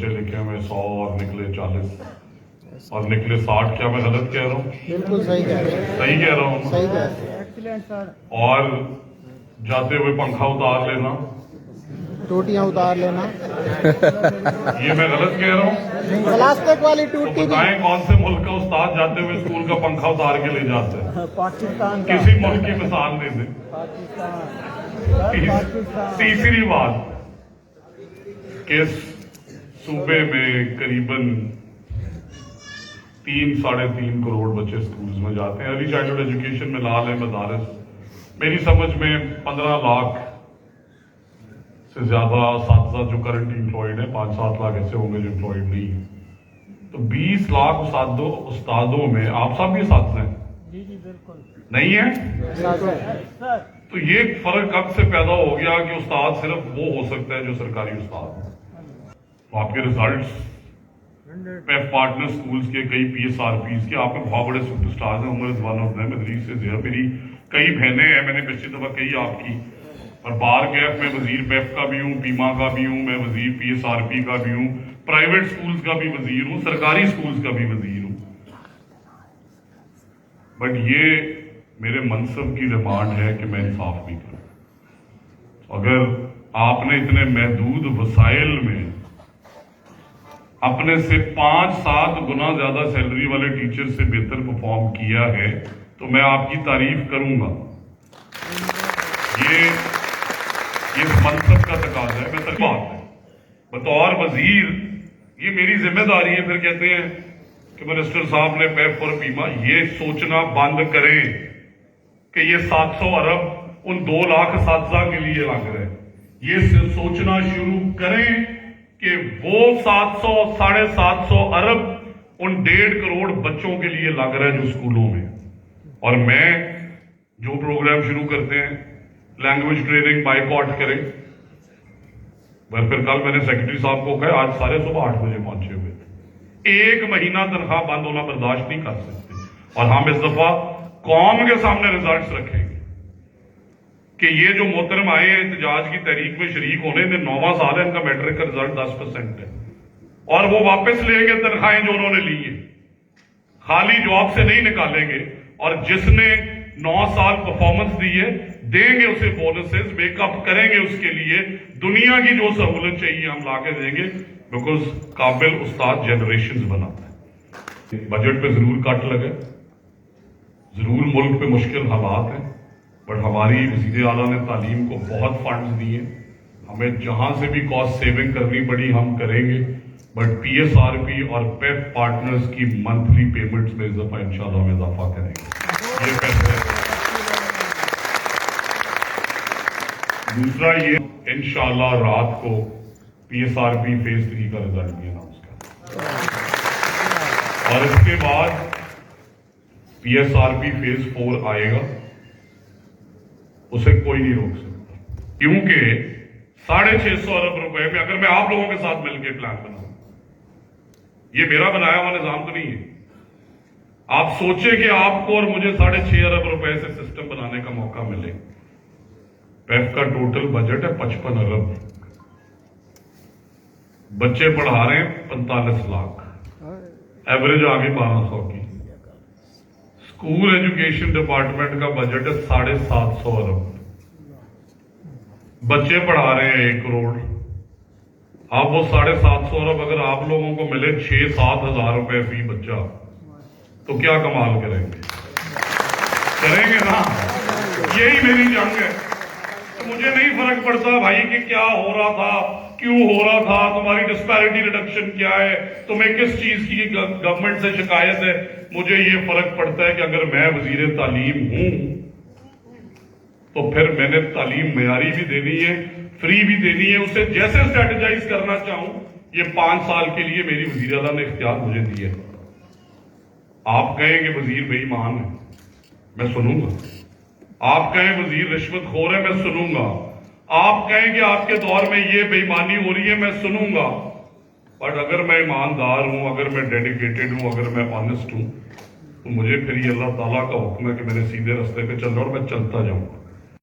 बच्चे लिखे हुए 100 और निकले 40 और निकले 60। क्या मैं गलत कह रहा हूँ? बिल्कुल सही कह रहे हैं, सही कह रहा हूँ? सही कह रहे हैं। और जाते हुए पंखा उतार लेना, टूटियां उतार लेना, ये मैं गलत कह रहा हूँ? प्लास्टिक वाली तो टूटी भी। बताएं कौन से मुल्क का उस्ताद जाते हुए स्कूल का पंखा उतार के ले जाते हैं? पाकिस्तान का। किसी मुल्क की मिसाल दे दें। तीसरी बात कि सूबे में करीबन 3-3.5 करोड़ बच्चे स्कूल्स में जाते हैं। अर्ली चाइल्डहुड एजुकेशन में लाल है मदारस, मेरी समझ में 15 लाख से ज्यादा साथ जो करंट एम्प्लॉयड है, 5-7 लाख ऐसे होंगे जो एम्प्लॉयड नहीं है। तो 20 लाख उस्तादों में आप सब भी साथ हैं? जी जी बिल्कुल नहीं है। तो ये फर्क कब से पैदा हो गया कि उस्ताद सिर्फ वो हो सकता है जो सरकारी उस्ताद है? तो आपके रिजल्ट्स पेफ पार्टनर स्कूल्स के कई PSRPs के आप में बहुत बड़े सुपरस्टार हैं। Umar is one of them, Idris is here. मेरी कई बहनें हैं, मैंने पिछली दफा कही आपकी, और बार गैप में वजीर पेफ का भी हूँ, पीमा का भी हूँ, मैं वजीर PSRP का भी हूँ, प्राइवेट स्कूल्स का भी वजीर हूँ, सरकारी स्कूल्स का भी वजीर हूँ। बट ये मेरे मनसब की डिमांड है कि मैं इंसाफ भी करूं। अगर आपने इतने महदूद वसाइल में अपने से 5-7 गुना ज्यादा सैलरी वाले टीचर से बेहतर परफॉर्म किया है तो मैं आपकी तारीफ करूंगा। ये मनसब का तकाजा है। मैं बात है बतौर वजीर, ये मेरी जिम्मेदारी है। फिर कहते हैं कि मिनिस्टर साहब ने पेफ और पीमा, ये सोचना बंद करें कि ये 700 अरब उन 2 लाख साथी के लिए लग रहे हैं। ये सोचना शुरू करें कि वो 700-750 अरब उन 1.5 करोड़ बच्चों के लिए लग रहा है जो स्कूलों में। और मैं जो प्रोग्राम शुरू करते हैं, लैंग्वेज ट्रेनिंग बाइकआउट करें। फिर कल मैंने सेक्रेटरी साहब को कहा, आज सारे सुबह 8 बजे पहुंचे हुए थे, 1 महीना तनख्वाह बंद होना बर्दाश्त नहीं कर सकते। और हम इस दफा कौम के सामने रिजल्ट्स रखेंगे कि ये जो मोहतरम आए हैं एहतजाज की तहरीक में शरीक होने, में 9वां साल है, इनका मैट्रिक का रिजल्ट 10% है और वो वापस लेंगे तनख्वाहें जो उन्होंने ली है, खाली जॉब से नहीं निकालेंगे। और जिसने 9 साल परफॉर्मेंस दी है देंगे उसे बोनसेस, मेकअप करेंगे उसके लिए, दुनिया की जो सहूलत चाहिए हम ला के देंगे, बिकॉज काबिल उस्ताद जनरेशन बनाता है। बजट पे जरूर कट लगे, जरूर मुल्क पे मुश्किल हालात हैं, बट हमारी वज़ीर आला ने तालीम को बहुत फंड्स दिए। हमें जहां से भी कॉस्ट सेविंग करनी पड़ी हम करेंगे, बट PSRP और पेफ पार्टनर्स की मंथली पेमेंट्स में इस दफा इंशाल्लाह हम इजाफा करेंगे। ये पैसे दूसरा, ये इंशाल्लाह रात को PSRP फेज 3 का रिजल्ट भी अनाउंस करें और इसके बाद PSRP फेज 4 आएगा, उसे कोई नहीं रोक सकता। क्योंकि 650 अरब रुपए में अगर मैं आप लोगों के साथ मिलकर प्लान बनाऊं, ये मेरा बनाया हुआ निजाम तो नहीं है। आप सोचे कि आपको और मुझे 6.5 अरब रुपए से सिस्टम बनाने का मौका मिले। पेफ का टोटल बजट है 55 अरब, बच्चे पढ़ा रहे हैं 45 लाख, एवरेज आ गई 1200 की। स्कूल एजुकेशन डिपार्टमेंट का बजट है 750 अरब, बच्चे पढ़ा रहे हैं 1 करोड़। अब वो 750 अरब अगर आप लोगों को मिले 6-7 हजार रुपए फी बच्चा, तो क्या कमाल करेंगे? करेंगे ना? यही मेरी जंग है। तो मुझे नहीं फर्क पड़ता भाई कि क्या हो रहा था, क्यों हो रहा था, तुम्हारी डिस्पैरिटी रिडक्शन क्या है, तुम्हें किस चीज की गवर्नमेंट से शिकायत है। मुझे ये फर्क पड़ता है कि अगर मैं वजीर तालीम हूं तो फिर मैंने तालीम मयारी भी देनी है, फ्री भी देनी है, उसे जैसे स्ट्रेटेजाइज करना चाहूं। ये 5 साल के लिए मेरी वजीर आला ने इख्तियार मुझे दिया है। आप कहें कि वजीर बेईमान है, मैं सुनूंगा। आप कहें वजीर रिश्वतखोर है, मैं सुनूंगा। आप कहें कि आपके दौर में ये बेईमानी हो रही है, मैं सुनूंगा। बट अगर मैं ईमानदार हूं, अगर मैं डेडिकेटेड हूं, अगर मैं ऑनेस्ट हूं, तो मुझे फिर ये अल्लाह ताला का हुक्म है कि मैंने सीधे रास्ते पे चलना और मैं चलता जाऊंगा।